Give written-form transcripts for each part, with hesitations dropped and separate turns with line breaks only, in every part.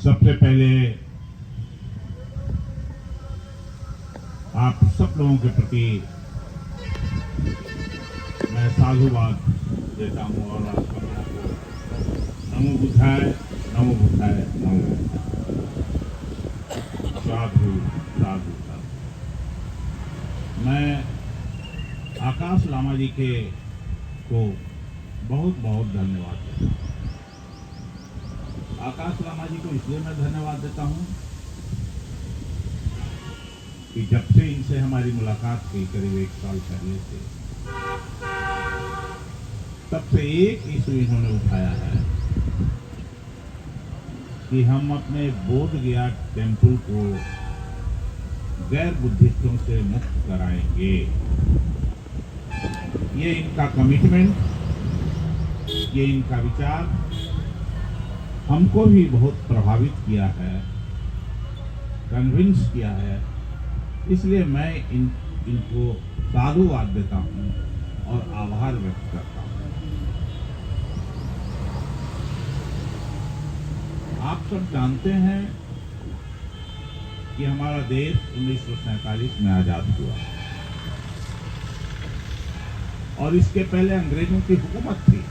सबसे पहले आप सब लोगों के प्रति मैं साधुवाद देता हूँ और आपको नमो बुद्धाय नमो बुद्धाय नमो बुद्धाय। साधु साधु साधु। मैं आकाश लामा जी के को बहुत बहुत धन्यवाद देता हूँ। आकाश लामा जी को इसलिए मैं धन्यवाद देता हूँ कि जब से इनसे हमारी मुलाकात हुई करीब 1 साल पहले से, तब से एक इशू इन्होंने उठाया है कि हम अपने बोध गया टेम्पल को गैर बुद्धिस्टों से मुक्त कराएंगे। ये इनका कमिटमेंट, ये इनका विचार हमको भी बहुत प्रभावित किया है, कन्विंस किया है। इसलिए मैं इनको साधुवाद देता हूँ और आभार व्यक्त करता हूँ। आप सब जानते हैं कि हमारा देश 1947 में आजाद हुआ और इसके पहले अंग्रेजों की हुकूमत थी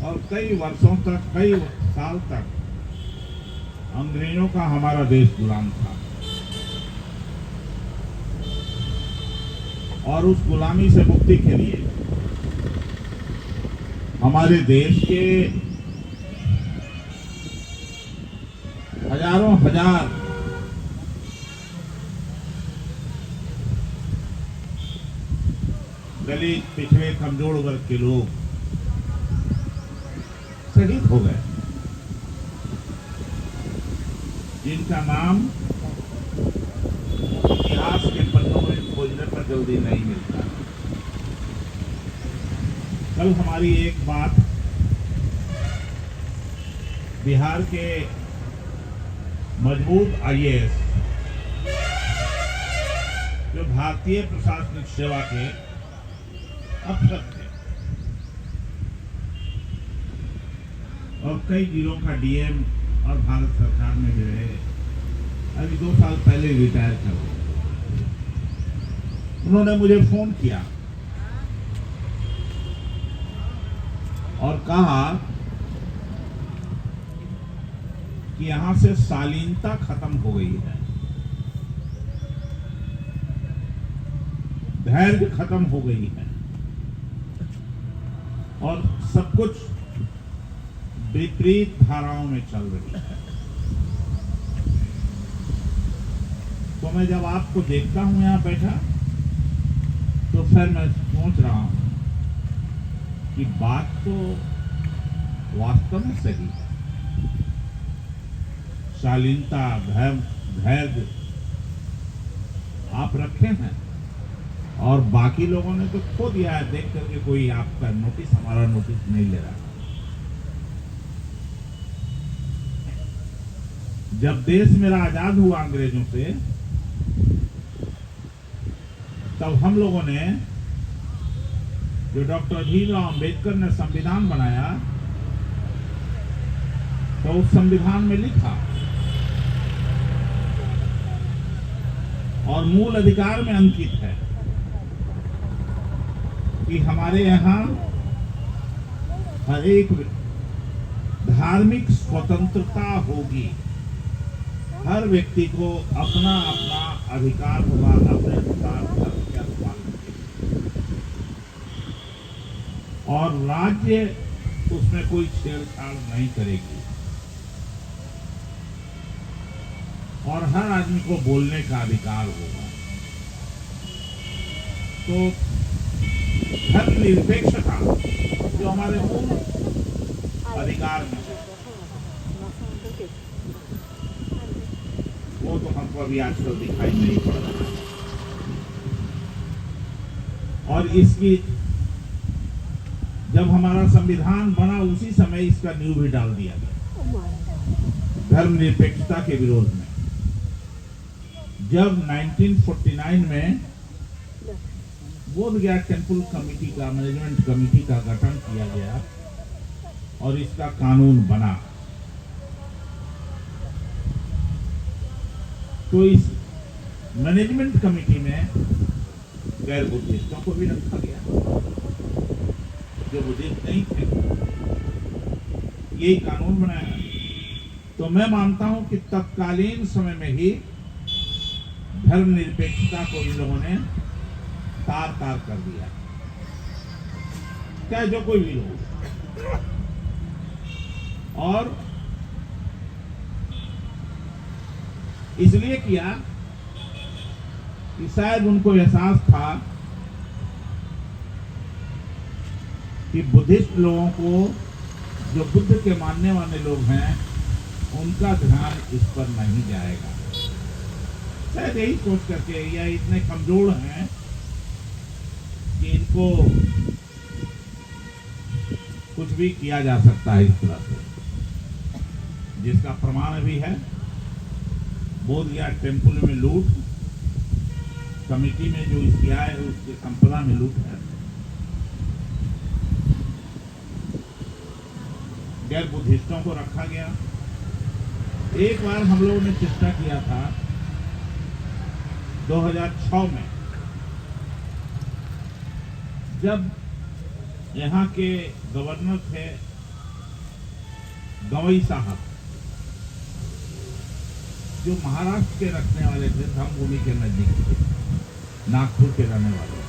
और कई वर्षों तक, कई साल तक अंग्रेजों का हमारा देश गुलाम था और उस गुलामी से मुक्ति के लिए हमारे देश के हजारों हजार दलित, पिछड़े, कमजोर वर्ग के लोग शहीद हो गए, जिनका नाम इतिहास के पन्नों में खोजने पर जल्दी नहीं मिलता। कल हमारी एक बात बिहार के मजबूत आईएएस जो भारतीय प्रशासनिक सेवा के अफसर थे और कई जिलों का डीएम और भारत सरकार में भी रहे, अभी 2 साल पहले रिटायर कर गए। उन्होंने मुझे फोन किया और कहा कि यहां से शालीनता खत्म हो गई है, धैर्य खत्म हो गई है और सब कुछ विपरीत धाराओं में चल रही है। तो मैं जब आपको देखता हूं यहां बैठा, तो फिर मैं सोच रहा हूं कि बात तो वास्तव में सही है। शालीनता, धैर्य आप रखे हैं और बाकी लोगों ने तो खो दिया है। देख करके कोई आपका नोटिस, हमारा नोटिस नहीं ले रहा। जब देश मेरा आजाद हुआ अंग्रेजों से, तब हम लोगों ने, जो डॉक्टर भीमराव अंबेडकर ने संविधान बनाया, तो उस संविधान में लिखा और मूल अधिकार में अंकित है कि हमारे यहाँ हर एक धार्मिक स्वतंत्रता होगी। हर व्यक्ति को अपना अपना अधिकार होगा, अपने अनुसार धर्म के अनुसार, और राज्य उसमें कोई छेड़छाड़ नहीं करेगी और हर आदमी को बोलने का अधिकार होगा। तो धर्मनिरपेक्षता जो हमारे मूल अधिकार में है, वो तो हमको अभी आजकल दिखाई नहीं पड़ रहा है। और इसकी, जब हमारा संविधान बना उसी समय इसका नींव भी डाल दिया गया धर्मनिरपेक्षता के विरोध में। जब 1949 में बोध गया टेम्पल कमेटी का, मैनेजमेंट कमेटी का गठन किया गया और इसका कानून बना। तो इस मैनेजमेंट कमेटी में गैर बुद्धिस्टों को भी रखा गया, जो बुद्धिस्ट नहीं थे। यही कानून बनाया। तो मैं मानता हूं कि तत्कालीन समय में ही धर्मनिरपेक्षता को इन लोगों ने तार तार कर दिया, चाहे जो कोई भी हो। और इसलिए किया कि शायद उनको एहसास था कि बुद्धिस्ट लोगों को, जो बुद्ध के मानने वाले लोग हैं, उनका ध्यान इस पर नहीं जाएगा। शायद यही सोच करके, या इतने कमजोर हैं कि इनको कुछ भी किया जा सकता है इस तरह से, जिसका प्रमाण भी है बोधगया टेम्पल में लूट, कमेटी में जो किया है उसके संपदा में लूट है। गैर बुद्धिस्टों को रखा गया। एक बार हम लोगों ने चेष्टा किया था 2006 में, जब यहाँ के गवर्नर थे गवई साहब, जो महाराष्ट्र के रखने वाले थे, धर्मभूमि के नजदीक थे, नागपुर के रहने वाले,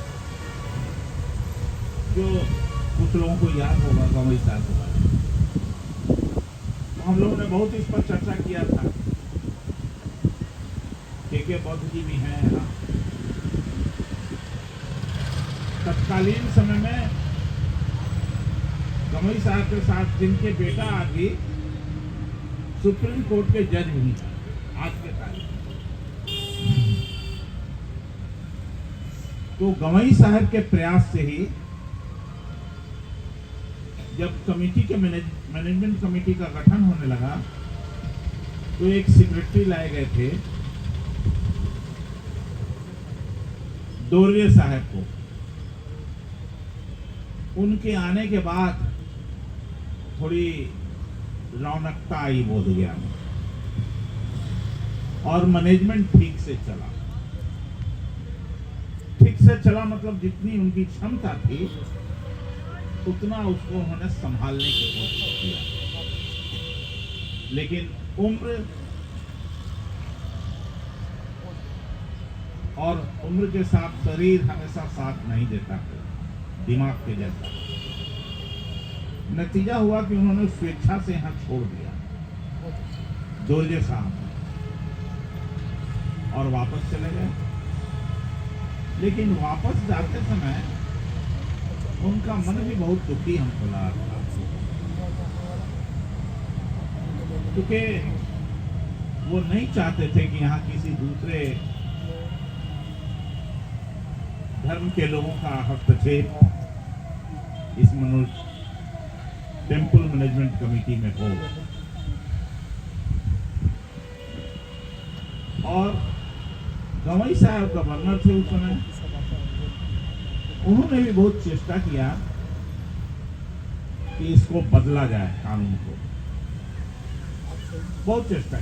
जो कुछ लोगों को याद होगा गवई साहब के बारे में। तो हम लोगों ने बहुत इस पर चर्चा किया था। के बौद्ध जी भी हैं यहाँ। तत्कालीन समय में गवई साहब के साथ जिनके बेटा आगे सुप्रीम कोर्ट के जज भी हैं आज के तारीख में। तो गवई साहब के प्रयास से ही जब कमेटी के मैनेजमेंट कमेटी का गठन होने लगा, तो एक सेक्रेटरी लाए गए थे दोर्जे साहब को। उनके आने के बाद थोड़ी रौनकता आई बोधगया में, और मैनेजमेंट ठीक से चला। ठीक से चला मतलब जितनी उनकी क्षमता थी उतना उसको उन्होंने संभालने की कोशिश किया। लेकिन उम्र और उम्र के साथ शरीर हमेशा साथ नहीं देता है, दिमाग के जैसा। नतीजा हुआ कि उन्होंने स्वेच्छा से यहाँ छोड़ दिया दोर्जे साहब, और वापस चले गए। लेकिन वापस जाते समय उनका मन भी बहुत दुखी हमको लगा था, क्योंकि वो नहीं चाहते थे कि यहाँ किसी दूसरे धर्म के लोगों का हस्तक्षेप इस मनुष्य टेम्पल मैनेजमेंट कमेटी में हो। और गवई साहब गवर्नर थे उस समय, उन्होंने भी बहुत चेष्टा किया कि इसको बदला जाए, कानून को बहुत चेष्टा की।